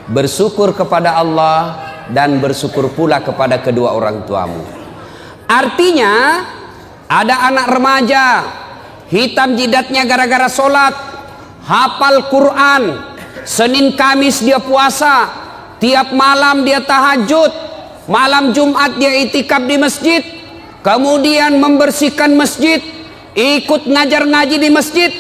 bersyukur kepada Allah, dan bersyukur pula kepada kedua orang tuamu. Artinya ada anak remaja hitam jidatnya gara-gara sholat, hafal Quran, Senin Kamis dia puasa, tiap malam dia tahajud, malam Jumat dia itikaf di masjid, kemudian membersihkan masjid, ikut ngajar ngaji di masjid,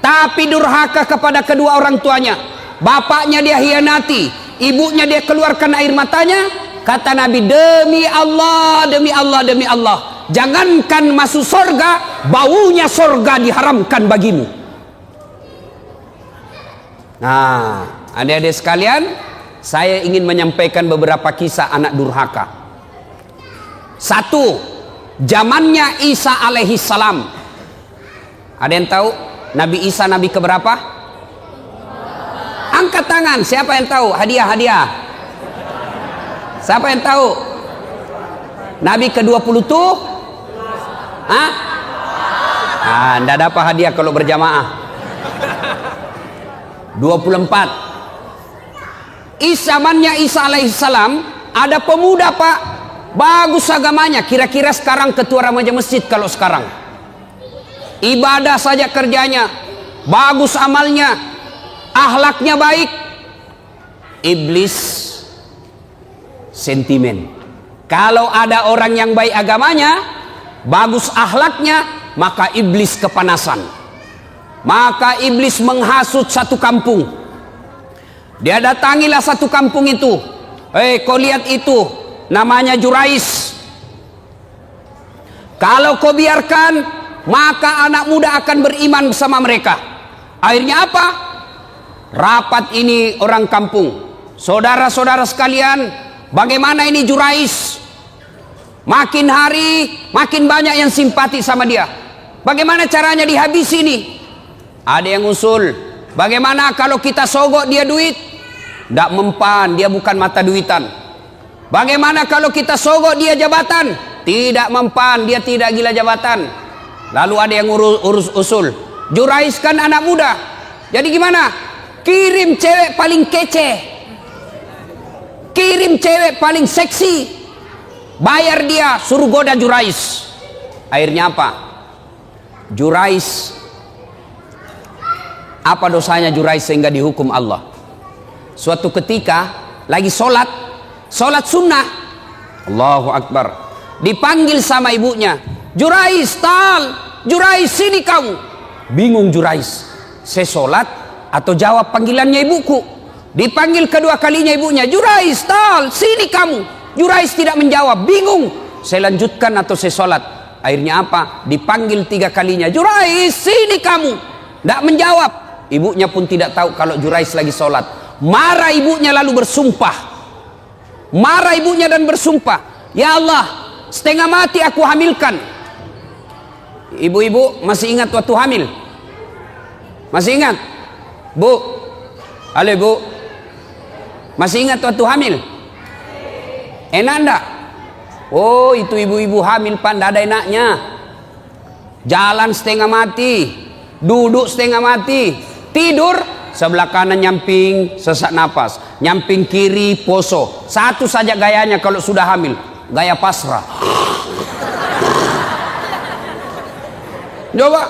tapi durhaka kepada kedua orang tuanya. Bapaknya dia hianati, ibunya dia keluarkan air matanya. Kata Nabi, demi Allah, demi Allah, demi Allah, jangankan masuk sorga, baunya sorga diharamkan bagimu. Nah, adik-adik sekalian, saya ingin menyampaikan beberapa kisah anak durhaka. Satu, zamannya Isa alaihi salam. Ada yang tahu Nabi Isa nabi keberapa? Angkat tangan, siapa yang tahu? Hadiah. Siapa yang tahu? Nabi ke-20 tuh? Hah? Nggak dapat hadiah kalau berjamaah. 24. Zamannya Isa alaihissalam ada pemuda pak, bagus agamanya, kira-kira sekarang ketua remaja masjid. Kalau sekarang ibadah saja kerjanya, bagus amalnya, akhlaknya baik. Iblis sentimen. Kalau ada orang yang baik agamanya, bagus akhlaknya, maka iblis kepanasan. Maka iblis menghasut satu kampung. Dia datangilah satu kampung itu. Kau lihat itu, namanya Jurais. Kalau kau biarkan, maka anak muda akan beriman bersama mereka. Akhirnya apa? Rapat ini orang kampung. Saudara-saudara sekalian, bagaimana ini Jurais? Makin hari makin banyak yang simpati sama dia. Bagaimana caranya dihabisi ini? Ada yang usul, bagaimana kalau kita sogok dia duit? Tidak mempan, dia bukan mata duitan. Bagaimana kalau kita sogok dia jabatan? Tidak mempan, dia tidak gila jabatan. Lalu ada yang urus usul, Jurais kan anak muda, jadi gimana? Kirim cewek paling kece, kirim cewek paling seksi, bayar dia, suruh goda Jurais. Akhirnya apa? Jurais, apa dosanya Jurais sehingga dihukum Allah? Suatu ketika lagi sholat sunnah, Allahu Akbar, dipanggil sama ibunya, Jurais, Jurais sini kamu. Bingung Jurais, saya sholat atau jawab panggilannya ibuku? Dipanggil kedua kalinya ibunya, Jurais, sini kamu. Jurais tidak menjawab, bingung, saya lanjutkan atau saya sholat? Akhirnya apa? Dipanggil 3 kalinya, Jurais, sini kamu. Tidak menjawab. Ibunya pun tidak tahu kalau Jurais lagi sholat. Marah ibunya lalu bersumpah. Marah ibunya dan bersumpah, ya Allah, setengah mati aku hamilkan. Ibu-ibu masih ingat waktu hamil? Masih ingat? Bu, halo bu, masih ingat waktu hamil? Enak enggak? Oh, itu ibu-ibu hamil tidak ada enaknya. Jalan setengah mati, duduk setengah mati, tidur sebelah kanan nyamping sesak napas, nyamping kiri poso. Satu saja gayanya kalau sudah hamil, gaya pasrah. Coba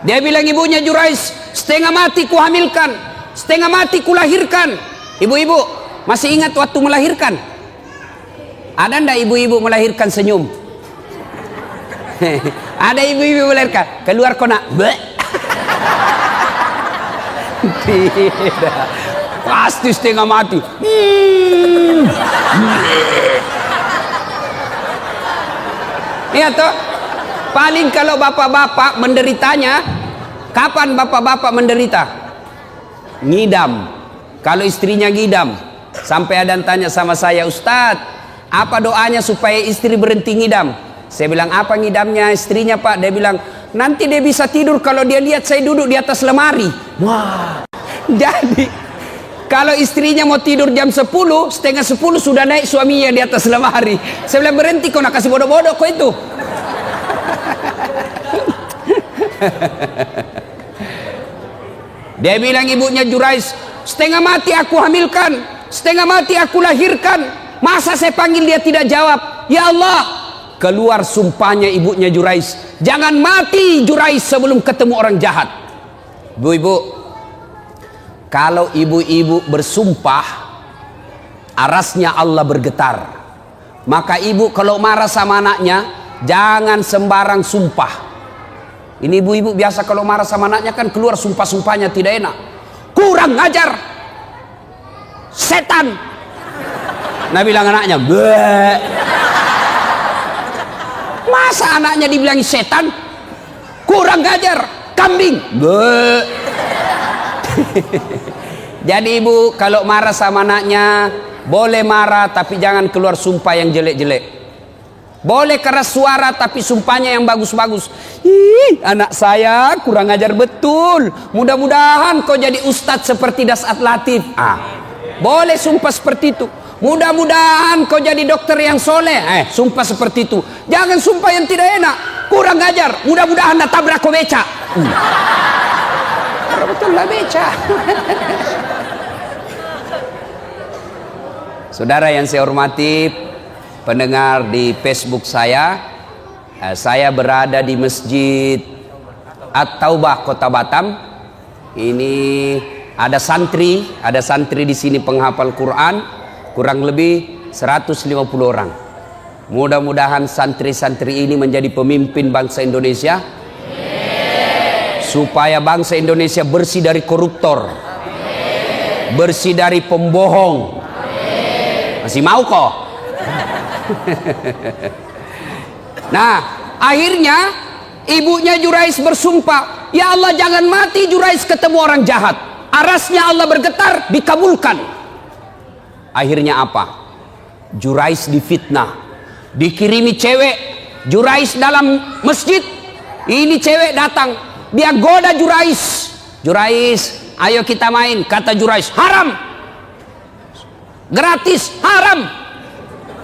dia bilang ibunya, Jurais, setengah mati ku hamilkan, setengah mati ku lahirkan. Ibu-ibu masih ingat waktu melahirkan? Ada ndak ibu-ibu melahirkan senyum? Ada ibu-ibu melahirkan keluar kona tidak, pasti setengah mati. Iya toh. Paling kalau bapak-bapak menderitanya, kapan bapak-bapak menderita? Ngidam. Kalau istrinya ngidam, sampai ada yang tanya sama saya, Ustadz, apa doanya supaya istri berhenti ngidam? Saya bilang, apa ngidamnya istrinya pak? Dia bilang, nanti dia bisa tidur kalau dia lihat saya duduk di atas lemari. Wah, jadi kalau istrinya mau tidur jam 10, setengah 10 sudah naik suaminya di atas lemari. Saya bilang, berhenti kau nak kasih bodoh-bodoh kau itu. Dia bilang ibunya, Jurais, setengah mati aku hamilkan, setengah mati aku lahirkan. Masa saya panggil dia tidak jawab? Ya Allah, keluar sumpahnya ibunya Jurais. Jangan mati Jurais sebelum ketemu orang jahat. Ibu-ibu, kalau ibu-ibu bersumpah, arasnya Allah bergetar. Maka ibu kalau marah sama anaknya, jangan sembarang sumpah. Ini ibu-ibu biasa kalau marah sama anaknya kan keluar sumpah-sumpahnya tidak enak. Kurang ngajar, setan. Nah bilang anaknya, bleh. Masa anaknya dibilang setan? Kurang ngajar, kambing. Bleh. Jadi ibu kalau marah sama anaknya, boleh marah tapi jangan keluar sumpah yang jelek-jelek. Boleh keras suara tapi sumpahnya yang bagus-bagus. Ih, anak saya kurang ajar betul. Mudah-mudahan kau jadi ustadz seperti Dasat Latif. Boleh sumpah seperti itu. Mudah-mudahan kau jadi dokter yang soleh. Sumpah seperti itu. Jangan sumpah yang tidak enak. Kurang ajar. Mudah-mudahan tabrak kau beca. Betul lah beca. Saudara yang saya hormati, pendengar di Facebook saya berada di Masjid At-Taubah Kota Batam. Ini ada santri di sini penghafal Quran, kurang lebih 150 orang. Mudah-mudahan santri-santri ini menjadi pemimpin bangsa Indonesia, supaya bangsa Indonesia bersih dari koruptor, bersih dari pembohong. Masih mau kok? Nah, akhirnya ibunya Jurais bersumpah, ya Allah jangan mati Jurais ketemu orang jahat. Arasnya Allah bergetar, dikabulkan. Akhirnya apa? Jurais difitnah, dikirimi cewek. Jurais dalam masjid, ini cewek datang, dia goda Jurais. Jurais, ayo kita main. Kata Jurais, haram, gratis, haram,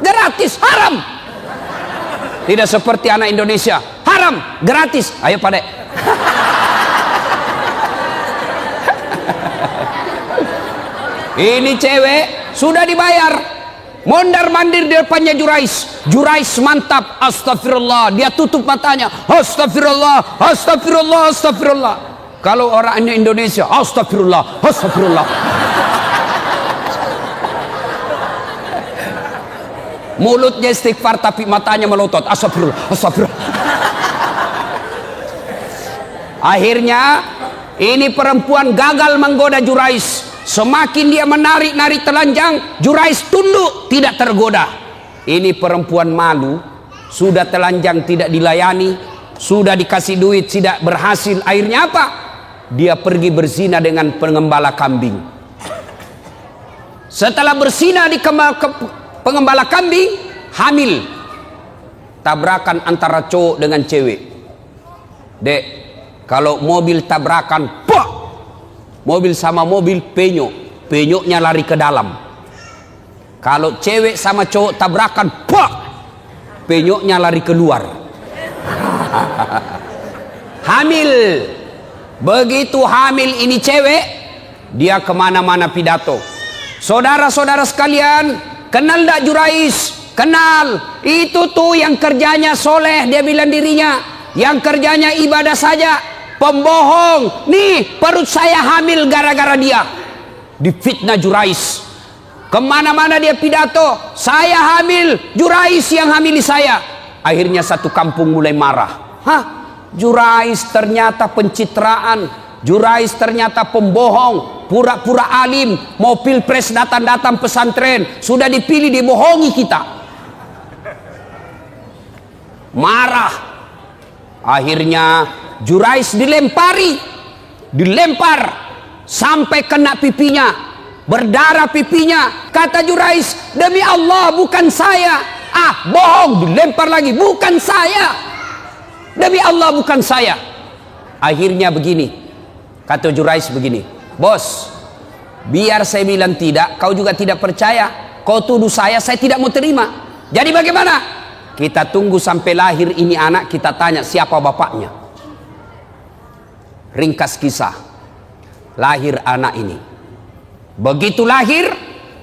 gratis, haram. Tidak seperti anak Indonesia, haram, gratis, ayo Pak Dek. Ini cewek sudah dibayar, mondar mandir di depannya Jurais. Jurais mantap, astagfirullah, dia tutup matanya, astagfirullah, astagfirullah, astagfirullah. Kalau orangnya Indonesia, astagfirullah, astagfirullah. Mulutnya istighfar tapi matanya melotot, astagfirullah, astagfirullah. Akhirnya ini perempuan gagal menggoda Jurais. Semakin dia menarik-narik telanjang, Jurais tunduk, tidak tergoda. Ini perempuan malu, sudah telanjang tidak dilayani, sudah dikasih duit tidak berhasil. Akhirnya apa? Dia pergi berzina dengan pengembala kambing. Setelah berzina di pengembala kambing, hamil. Tabrakan antara cowok dengan cewek. Dek, kalau mobil tabrakan, pok! Mobil sama mobil penyok, penyoknya lari ke dalam. Kalau cewek sama cowok tabrakan, pok! Penyoknya lari keluar. Hamil. Begitu hamil ini cewek, dia kemana-mana pidato. Saudara-saudara sekalian, kenal tak Jurais? Kenal. Itu tuh yang kerjanya soleh, dia bilang dirinya. Yang kerjanya ibadah saja. Pembohong. Nih perut saya hamil gara-gara dia. Difitnah Jurais. Kemana-mana dia pidato, saya hamil, Jurais yang hamili saya. Akhirnya satu kampung mulai marah. Jurais ternyata pencitraan, Jurais ternyata pembohong, pura-pura alim, mau pilpres datang-datang pesantren, sudah dipilih dibohongi kita. Marah. Akhirnya Jurais dilempar sampai kena pipinya, berdarah pipinya. Kata Jurais, demi Allah bukan saya. Bohong, dilempar lagi, bukan saya. Demi Allah bukan saya. Akhirnya begini, kata Jurais begini, bos, biar saya bilang tidak, kau juga tidak percaya. Kau tuduh saya tidak mau terima. Jadi bagaimana? Kita tunggu sampai lahir ini anak, kita tanya siapa bapaknya. Ringkas kisah, lahir anak ini. Begitu lahir,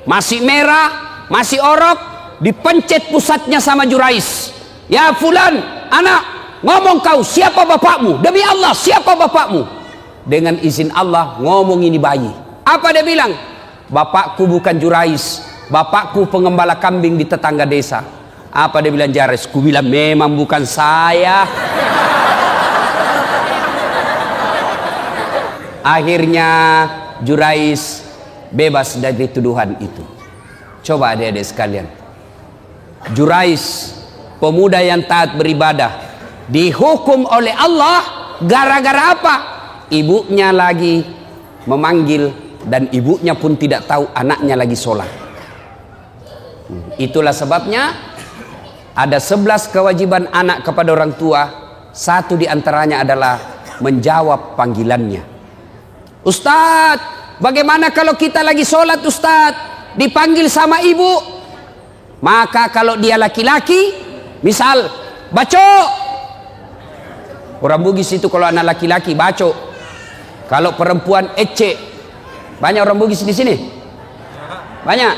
masih merah, masih orok, dipencet pusatnya sama Jurais. Ya fulan, anak, ngomong kau, siapa bapakmu? Demi Allah, siapa bapakmu? Dengan izin Allah, ngomong ini bayi. Apa dia bilang? Bapakku bukan Jurais, bapakku pengembala kambing di tetangga desa. Apa dia bilang Jurais? Ku bilang memang bukan saya. Akhirnya Jurais bebas dari tuduhan itu. Coba adik-adik sekalian, Jurais, pemuda yang taat beribadah, dihukum oleh Allah gara-gara apa? Ibunya lagi memanggil dan ibunya pun tidak tahu anaknya lagi sholat. Itulah sebabnya ada 11 kewajiban anak kepada orang tua. Satu diantaranya adalah menjawab panggilannya. Ustadz, bagaimana kalau kita lagi sholat Ustadz, dipanggil sama ibu? Maka kalau dia laki-laki, misal baco, orang Bugis itu kalau anak laki-laki baco. Kalau perempuan ece. Banyak orang Bugis di sini? Banyak.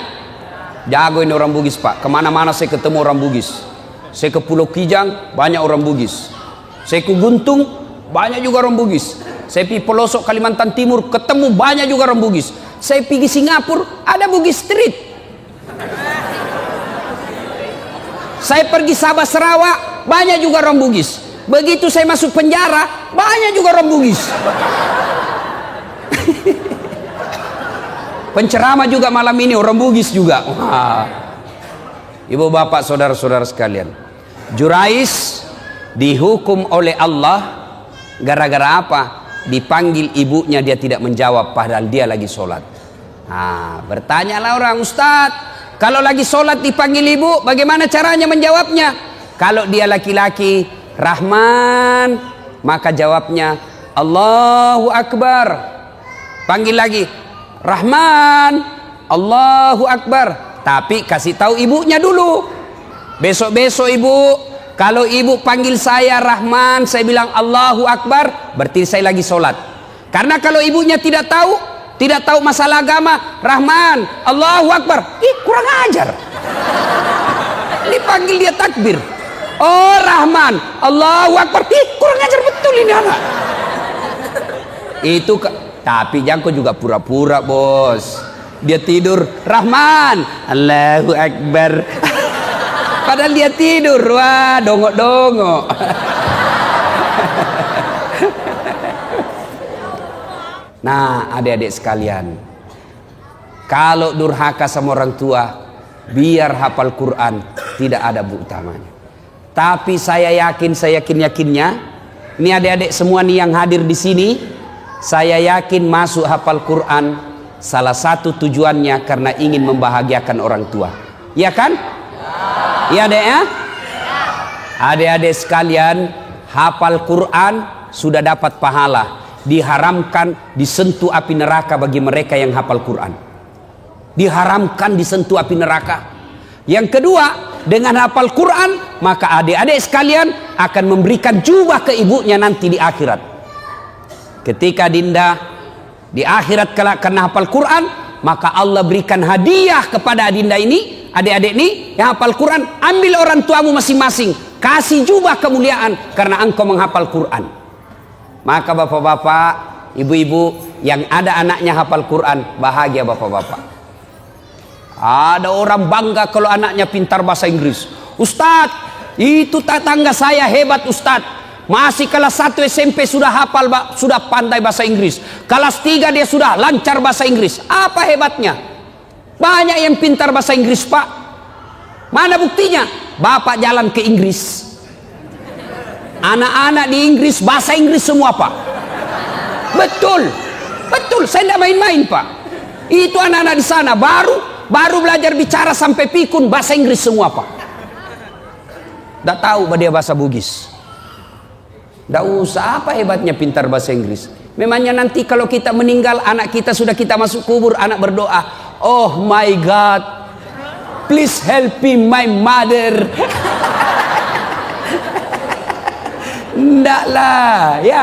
Jago ini orang Bugis Pak. Kemana-mana saya ketemu orang Bugis. Saya ke Pulau Kijang, banyak orang Bugis. Saya ke Guntung, banyak juga orang Bugis. Saya pergi pelosok Kalimantan Timur, ketemu banyak juga orang Bugis. Saya pergi Singapura, ada Bugis Street. Saya pergi Sabah Sarawak, banyak juga orang Bugis. Begitu saya masuk penjara, banyak juga orang Bugis. Penceramah juga malam ini orang Bugis juga. Wah. Ibu bapak saudara-saudara sekalian, Jurais dihukum oleh Allah gara-gara apa? Dipanggil ibunya, dia tidak menjawab padahal dia lagi sholat. Nah, bertanyalah orang, Ustadz, kalau lagi sholat dipanggil ibu, bagaimana caranya menjawabnya? Kalau dia laki-laki, Rahman, maka jawabnya Allahu Akbar. Panggil lagi, Rahman, Allahu Akbar. Tapi kasih tahu ibunya dulu. Besok-besok ibu, kalau ibu panggil saya Rahman, saya bilang Allahu Akbar, berarti saya lagi sholat. Karena kalau ibunya tidak tahu masalah agama, Rahman, Allahu Akbar, kurang ajar. Dipanggil dia takbir. Oh Rahman, Allahu Akbar, kurang ajar betul ini anak. Itu tapi jangko juga pura-pura bos. Dia tidur, Rahman, Allahu Akbar. Padahal dia tidur, wah dongok-dongok. Nah adik-adik sekalian, kalau durhaka sama orang tua, biar hafal Quran, tidak ada bu utamanya. Tapi saya yakinnya, ini adik-adik semua nih yang hadir di sini, saya yakin masuk hafal Quran, salah satu tujuannya karena ingin membahagiakan orang tua. Ya kan? Iya dek ya? Adik-adik sekalian, hafal Quran sudah dapat pahala. Diharamkan disentuh api neraka bagi mereka yang hafal Quran. Diharamkan disentuh api neraka. Yang kedua, dengan hafal Quran, maka adik-adik sekalian akan memberikan jubah ke ibunya nanti di akhirat. Ketika dinda di akhirat karena hafal Quran, maka Allah berikan hadiah kepada adinda ini, adik-adik ini yang hafal Quran, ambil orang tuamu masing-masing, kasih jubah kemuliaan karena engkau menghafal Quran. Maka bapak-bapak, ibu-ibu yang ada anaknya hafal Quran, bahagia bapak-bapak. Ada orang bangga kalau anaknya pintar bahasa Inggris. Ustadz, itu tetangga saya hebat Ustadz. Masih kelas 1 SMP sudah hafal, sudah pandai bahasa Inggris. Kelas 3 dia sudah lancar bahasa Inggris. Apa hebatnya? Banyak yang pintar bahasa Inggris pak. Mana buktinya? Bapak jalan ke Inggris, anak-anak di Inggris bahasa Inggris semua pak. Betul, saya tidak main-main pak. Itu anak-anak di sana baru belajar bicara sampai pikun bahasa Inggris semua pak. Tidak tahu dia bahasa Bugis. Tidak usah, apa hebatnya pintar bahasa Inggris. Memangnya nanti kalau kita meninggal, anak kita sudah kita masuk kubur, anak berdoa, oh my God, please help me my mother. Tidak lah ya.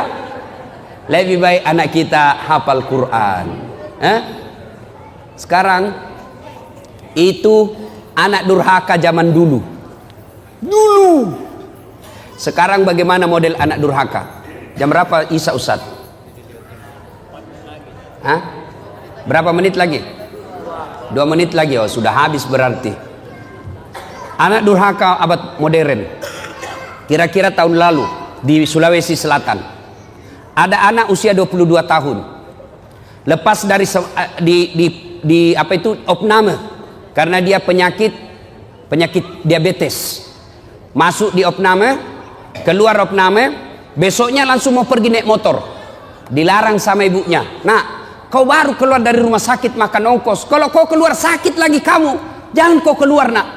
Lebih baik anak kita hafal Quran. Sekarang itu anak durhaka zaman dulu. Sekarang bagaimana model anak durhaka? Jam berapa Isya Ustaz? Hah? Berapa menit lagi? 2 menit lagi. Oh, sudah habis berarti. Anak durhaka abad modern. Kira-kira tahun lalu di Sulawesi Selatan ada anak usia 22 tahun. Lepas dari di apa itu opname karena dia penyakit diabetes. Masuk di opname, keluar opname, besoknya langsung mau pergi naik motor. Dilarang sama ibunya. Nah, kau baru keluar dari rumah sakit makan ongkos. Kalau kau keluar sakit lagi kamu, jangan kau keluar nak.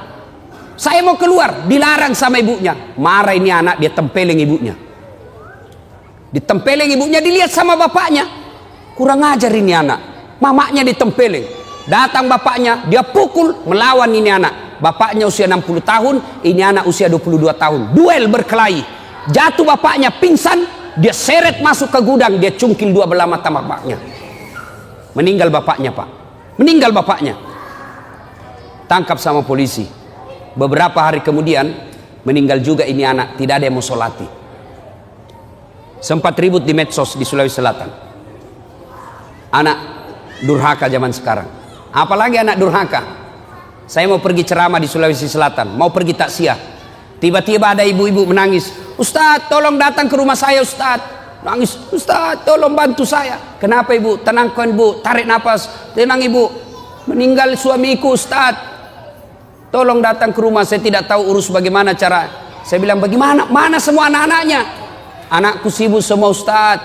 Saya mau keluar, dilarang sama ibunya. Marah ini anak, dia tempeleng ibunya. Ditempeleng ibunya, dilihat sama bapaknya. Kurang ajar ini anak. Mamanya ditempeleng. Datang bapaknya, dia pukul, melawan ini anak. Bapaknya usia 60 tahun, ini anak usia 22 tahun. Duel berkelahi. Jatuh bapaknya, pingsan, dia seret masuk ke gudang, dia cungkil 2 belah mata bapaknya. Meninggal bapaknya, Pak. Meninggal bapaknya. Tangkap sama polisi. Beberapa hari kemudian meninggal juga ini anak, tidak ada yang mau solati. Sempat ribut di medsos di Sulawesi Selatan. Anak durhaka zaman sekarang. Apalagi anak durhaka. Saya mau pergi ceramah di Sulawesi Selatan, mau pergi takziah. Tiba-tiba ada ibu-ibu menangis. Ustadz, tolong datang ke rumah saya, Ustadz. Nangis, Ustadz, tolong bantu saya. Kenapa ibu? Tenangkan ibu, tarik nafas. Tenang ibu. Meninggal suamiku, Ustadz. Tolong datang ke rumah, saya tidak tahu urus bagaimana cara. Saya bilang, bagaimana? Mana semua anak-anaknya? Anakku sibuk semua, Ustaz.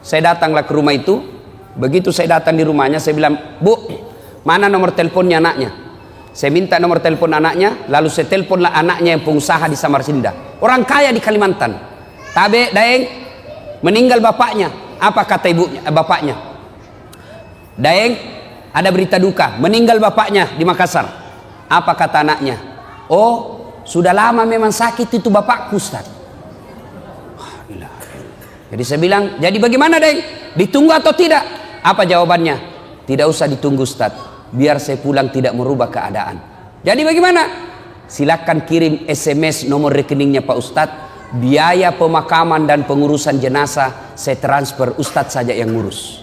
Saya datanglah ke rumah itu. Begitu saya datang di rumahnya, saya bilang, Bu, mana nomor teleponnya anaknya? Saya minta nomor telepon anaknya, lalu saya teleponlah anaknya yang pengusaha di Samarinda. Orang kaya di Kalimantan. Tabe, Daeng, meninggal bapaknya. Apa kata ibunya, bapaknya? Daeng, ada berita duka, meninggal bapaknya di Makassar. Apa kata anaknya? Oh, sudah lama memang sakit itu bapakku, Ustaz. Jadi saya bilang, jadi bagaimana Deng? Ditunggu atau tidak? Apa jawabannya? Tidak usah ditunggu, Ustaz. Biar saya pulang tidak merubah keadaan. Jadi bagaimana? Silakan kirim SMS nomor rekeningnya Pak Ustaz. Biaya pemakaman dan pengurusan jenazah saya transfer, Ustaz saja yang ngurus.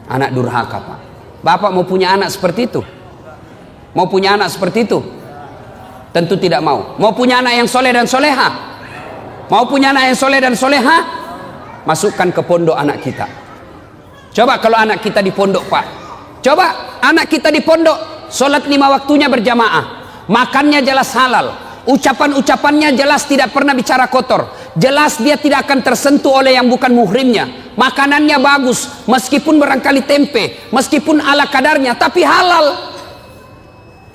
Anak durhaka, Pak. Bapak mau punya anak seperti itu? Mau punya anak seperti itu? Tentu tidak mau. Mau punya anak yang soleh dan soleha? Mau punya anak yang soleh dan soleha? Masukkan ke pondok anak kita. Coba kalau anak kita di pondok, Pak. Coba anak kita di pondok, sholat 5 waktunya berjamaah, makannya jelas halal, ucapan-ucapannya jelas tidak pernah bicara kotor, jelas dia tidak akan tersentuh oleh yang bukan muhrimnya, makanannya bagus, meskipun barangkali tempe, meskipun ala kadarnya, tapi halal.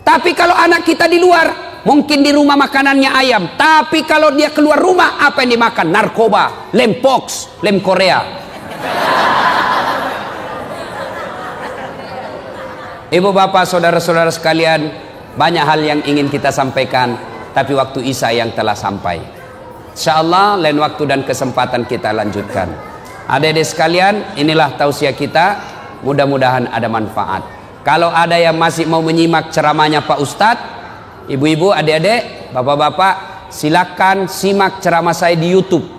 Tapi kalau anak kita di luar, mungkin di rumah makanannya ayam, tapi kalau dia keluar rumah, apa yang dimakan? Narkoba, lem pox, lem Korea. Ibu bapak saudara-saudara sekalian, banyak hal yang ingin kita sampaikan, tapi waktu Isya yang telah sampai. InsyaAllah lain waktu dan kesempatan kita lanjutkan. Adik-adik sekalian, inilah tausiah kita, mudah-mudahan ada manfaat. Kalau ada yang masih mau menyimak ceramahnya Pak Ustadz, ibu-ibu, adik-adik, bapak-bapak, silakan simak ceramah saya di YouTube.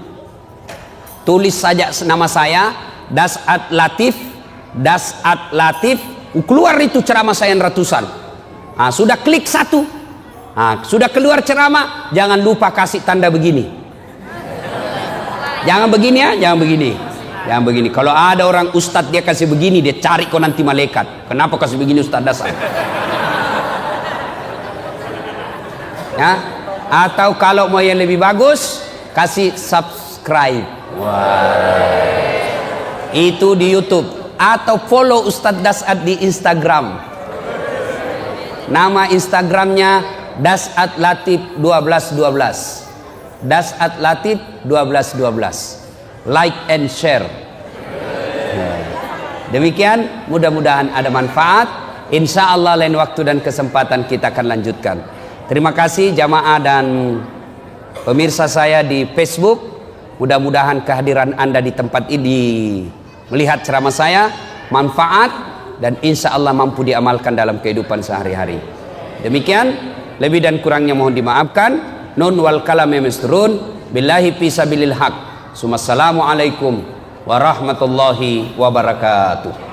Tulis saja nama saya, Das'at Latif, keluar itu ceramah saya yang ratusan. Nah, sudah klik satu, nah, sudah keluar ceramah, jangan lupa kasih tanda begini. Jangan begini ya, jangan begini. Yang begini, kalau ada orang ustadz dia kasih begini, dia cari kau nanti malaikat. Kenapa kasih begini Ustadz dasar? Ya, atau kalau mau yang lebih bagus, kasih subscribe. Wah. Itu di YouTube. Atau follow Ustadz Das'at di Instagram. Nama Instagramnya Das'at Latif 1212. Das'at Latif 1212. Like and share. Demikian, mudah-mudahan ada manfaat. Insya Allah lain waktu dan kesempatan kita akan lanjutkan. Terima kasih jamaah dan pemirsa saya di Facebook. Mudah-mudahan kehadiran Anda di tempat ini, melihat ceramah saya manfaat, dan insya Allah mampu diamalkan dalam kehidupan sehari-hari. Demikian, lebih dan kurangnya mohon dimaafkan. Nun wal kalami misrun billahi fisabilil haq. Assalamualaikum warahmatullahi wabarakatuh.